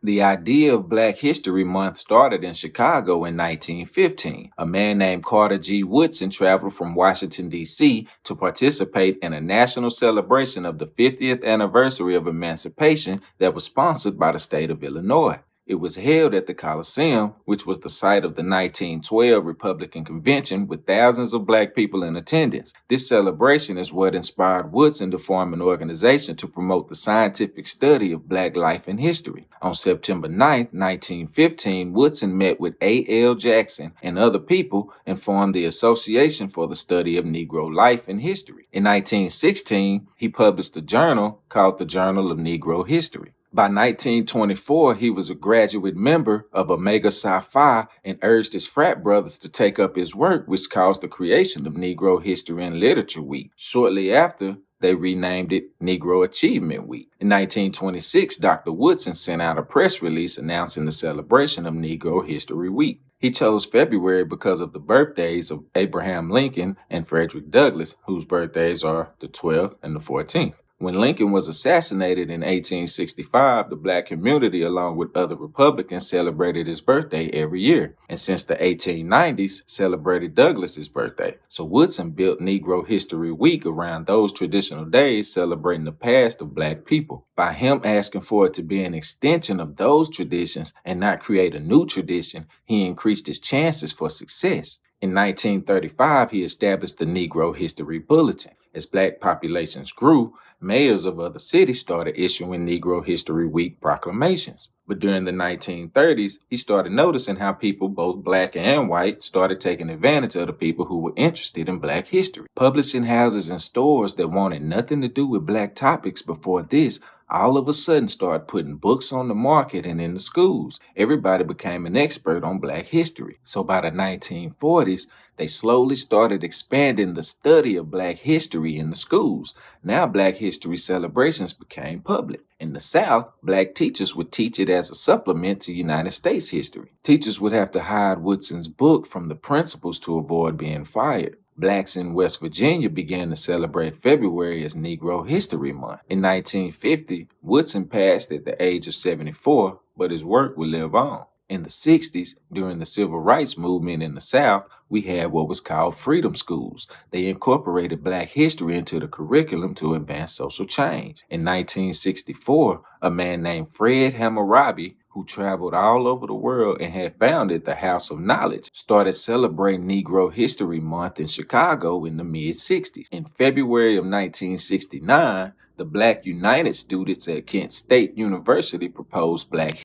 The idea of Black History Month started in Chicago in 1915. A man named Carter G. Woodson traveled from Washington, D.C. to participate in a national celebration of the 50th anniversary of emancipation that was sponsored by the state of Illinois. It was held at the Coliseum, which was the site of the 1912 Republican Convention, with thousands of Black people in attendance. This celebration is what inspired Woodson to form an organization to promote the scientific study of Black life and history. On September 9, 1915, Woodson met with A.L. Jackson and other people and formed the Association for the Study of Negro Life and History. In 1916, he published a journal called the Journal of Negro History. By 1924, he was a graduate member of Omega Psi Phi and urged his frat brothers to take up his work, which caused the creation of Negro History and Literature Week. Shortly after, they renamed it Negro Achievement Week. In 1926, Dr. Woodson sent out a press release announcing the celebration of Negro History Week. He chose February because of the birthdays of Abraham Lincoln and Frederick Douglass, whose birthdays are the 12th and the 14th. When Lincoln was assassinated in 1865, the Black community, along with other Republicans, celebrated his birthday every year, and since the 1890s, celebrated Douglass's birthday. So Woodson built Negro History Week around those traditional days, celebrating the past of Black people. By him asking for it to be an extension of those traditions and not create a new tradition, he increased his chances for success. In 1935, he established the Negro History Bulletin. As Black populations grew, mayors of other cities started issuing Negro History Week proclamations. But during the 1930s, he started noticing how people, both Black and white, started taking advantage of the people who were interested in Black history. Publishing houses and stores that wanted nothing to do with Black topics before this all of a sudden started putting books on the market and in the schools. Everybody became an expert on Black history. So by the 1940s, they slowly started expanding the study of Black history in the schools. Now Black history celebrations became public. In the South, Black teachers would teach it as a supplement to United States history. Teachers would have to hide Woodson's book from the principals to avoid being fired. Blacks in West Virginia began to celebrate February as Negro History Month. In 1950, Woodson passed at the age of 74, but his work would live on. In the 60s, during the Civil Rights Movement in the South, we had what was called freedom schools. They incorporated Black history into the curriculum to advance social change. In 1964, a man named Fred Hammurabi, who traveled all over the world and had founded the House of Knowledge, started celebrating Negro History Month in Chicago in the mid-60s. In February of 1969, the Black United students at Kent State University proposed Black